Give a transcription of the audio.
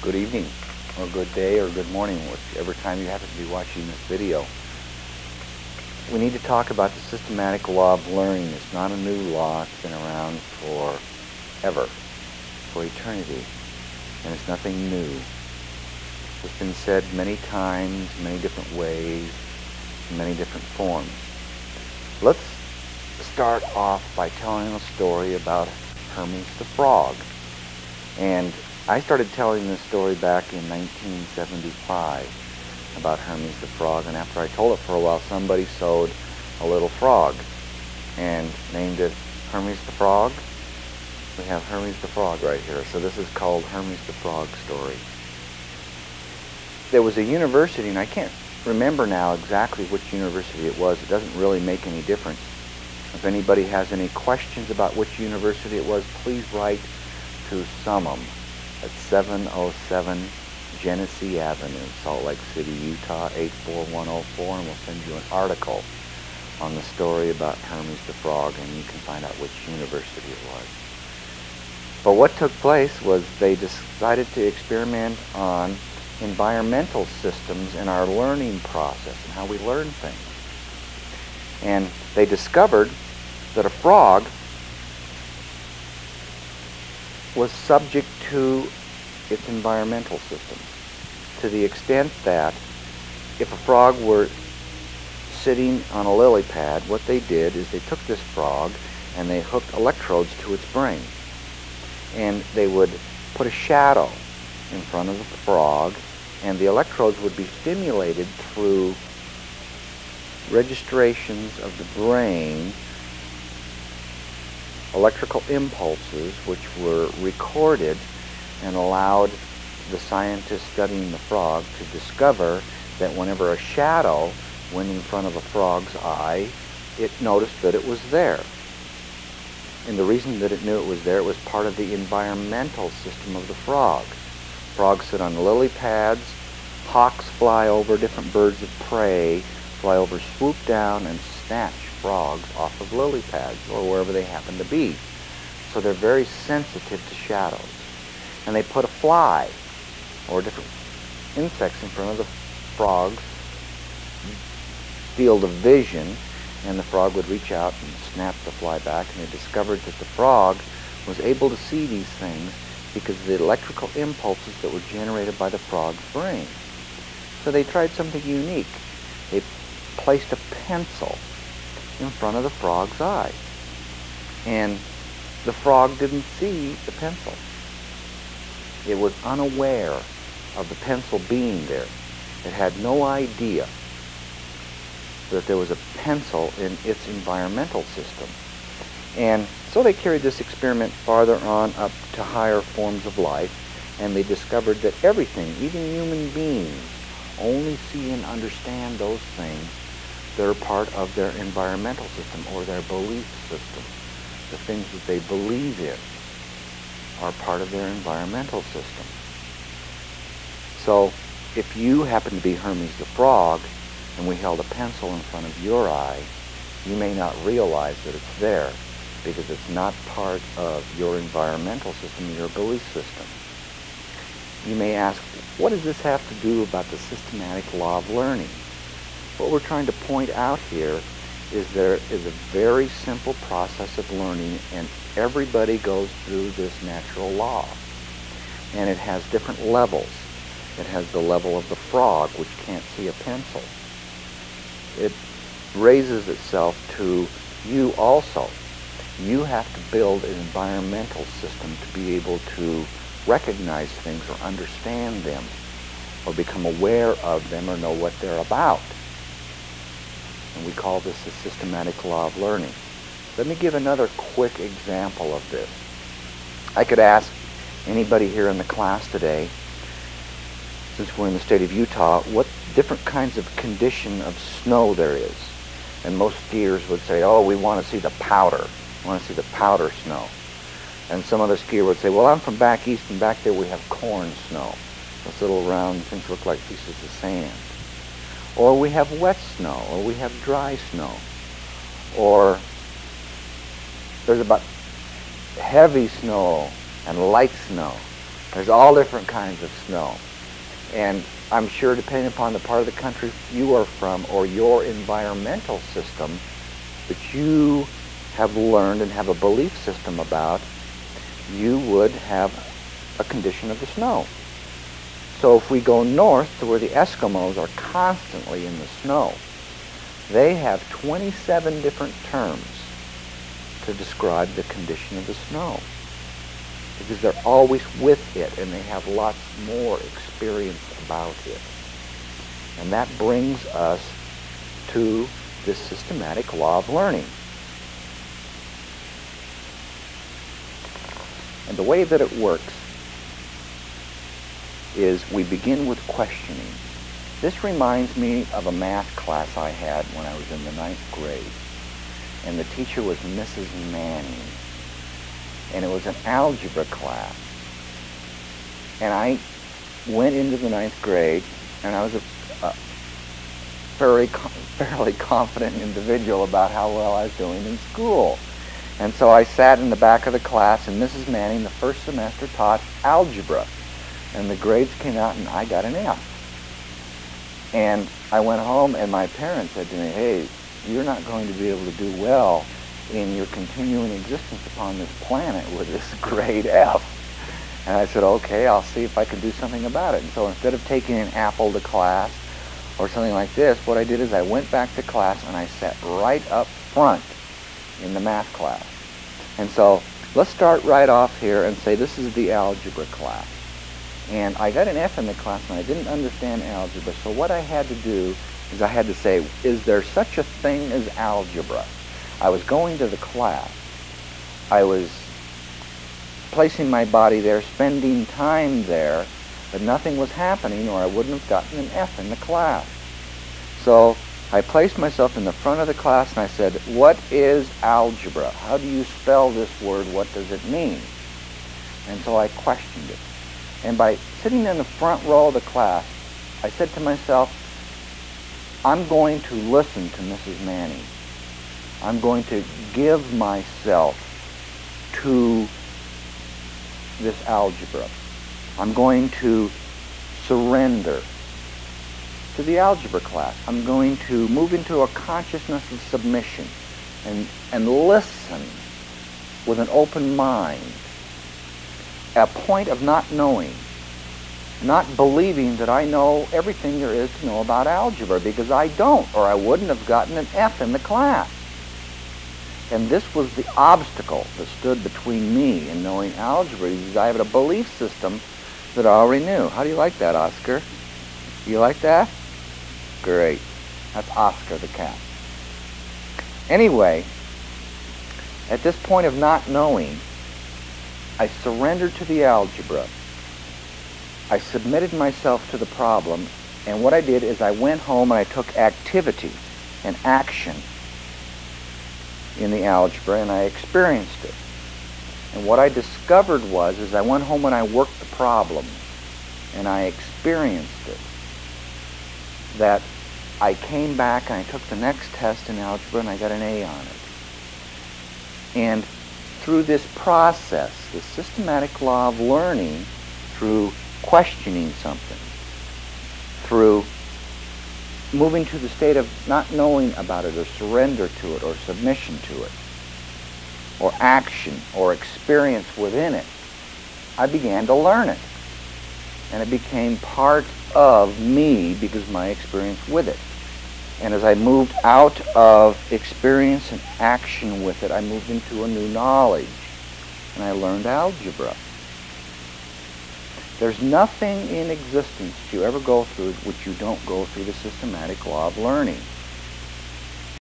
good evening, or good day, or good morning, whichever time you happen to be watching this video. We need to talk about the systematic law of learning. It's not a new law. It's been around forever, for eternity, and it's nothing new. It's been said many times, many different ways, in many different forms. Let's start off by telling a story about Hermes the frog. And I started telling this story back in 1975 about Hermes the frog, and after I told it for a while, somebody sewed a little frog and named it Hermes the frog. We have Hermes the frog right here, so this is called Hermes the frog story. There was a university, and I can't remember now exactly which university it was. It doesn't really make any difference. If anybody has any questions about which university it was, please write to Summum at 707 Genesee Avenue, Salt Lake City, Utah 84104, and we'll send you an article on the story about Hermes the frog, and you can find out which university it was. But what took place was they decided to experiment on environmental systems in our learning process and how we learn things. And they discovered that a frog was subject to its environmental system, to the extent that if a frog were sitting on a lily pad, what they did is they took this frog and they hooked electrodes to its brain, and they would put a shadow in front of the frog, and the electrodes would be stimulated through registrations of the brain, electrical impulses, which were recorded and allowed the scientists studying the frog to discover that whenever a shadow went in front of a frog's eye, it noticed that it was there. And the reason that it knew it was there, it was part of the environmental system of the frog. Frogs sit on lily pads, hawks fly over, different birds of prey fly over, swoop down and snatch frogs off of lily pads or wherever they happen to be. So they're very sensitive to shadows. And they put a fly or different insects in front of the frog's field of vision, and the frog would reach out and snap the fly back, and they discovered that the frog was able to see these things because of the electrical impulses that were generated by the frog's brain. So they tried something unique. They placed a pencil in front of the frog's eye, and the frog didn't see the pencil. It was unaware of the pencil being there. It had no idea that there was a pencil in its environmental system. And so they carried this experiment farther on up to higher forms of life, and they discovered that everything, even human beings, only see and understand those things that are part of their environmental system or their belief system. The things that they believe in are part of their environmental system. So if you happen to be Hermes the frog and we held a pencil in front of your eye, you may not realize that it's there because it's not part of your environmental system, your belief system. You may ask, what does this have to do about the systematic law of learning? What we're trying to point out here is there is a very simple process of learning, and everybody goes through this natural law. And it has different levels. It has the level of the frog, which can't see a pencil. It raises itself to you also. You have to build an environmental system to be able to recognize things or understand them or become aware of them or know what they're about. And we call this the systematic law of learning. Let me give another quick example of this. I could ask anybody here in the class today, since we're in the state of Utah, what different kinds of condition of snow there is. And most skiers would say, oh, we want to see the powder. We want to see the powder snow. And some other skier would say, well, I'm from back east, and back there we have corn snow. Those little round things look like pieces of sand. Or we have wet snow, or we have dry snow. Or there's about heavy snow and light snow. There's all different kinds of snow. And I'm sure depending upon the part of the country you are from or your environmental system that you have learned and have a belief system about, you would have a condition of the snow. So if we go north to where the Eskimos are constantly in the snow, they have 27 different terms to describe the condition of the snow, because they're always with it and they have lots more experience about it. And that brings us to this systematic law of learning. And the way that it works is we begin with questioning. This reminds me of a math class I had when I was in the 9th grade. And the teacher was Mrs. Manning. And it was an algebra class. And I went into the 9th grade, and I was a fairly confident individual about how well I was doing in school. And so I sat in the back of the class, and Mrs. Manning the first semester taught algebra. And the grades came out, and I got an F. And I went home, and my parents said to me, "Hey, you're not going to be able to do well in your continuing existence upon this planet with this grade F." And I said, "Okay, I'll see if I can do something about it." And so instead of taking an apple to class or something like this, what I did is I went back to class and I sat right up front in the math class. And so let's start right off here and say this is the algebra class. And I got an F in the class and I didn't understand algebra. So what I had to do is I had to say, is there such a thing as algebra? I was going to the class. I was placing my body there, spending time there, but nothing was happening or I wouldn't have gotten an F in the class. So I placed myself in the front of the class and I said, what is algebra? How do you spell this word? What does it mean? And so I questioned it. And by sitting in the front row of the class, I said to myself, I'm going to listen to Mrs. Manning. I'm going to give myself to this algebra. I'm going to surrender to the algebra class. I'm going to move into a consciousness of submission and listen with an open mind. A point of not knowing, not believing that I know everything there is to know about algebra, because I don't, or I wouldn't have gotten an F in the class. And this was the obstacle that stood between me and knowing algebra, because I had a belief system that I already knew. How do you like that, Oscar? You like that? Great. That's Oscar the cat. Anyway, at this point of not knowing, I surrendered to the algebra. I submitted myself to the problem, and what I did is I went home and I took activity and action in the algebra, and I experienced it. And what I discovered is I went home and I worked the problem, and I experienced it. That I came back and I took the next test in algebra and I got an A on it. And through this process, the systematic law of learning, through questioning something, through moving to the state of not knowing about it or surrender to it or submission to it or action or experience within it, I began to learn it. And it became part of me because of my experience with it. And as I moved out of experience and action with it, I moved into a new knowledge. And I learned algebra. There's nothing in existence that you ever go through which you don't go through the systematic law of learning.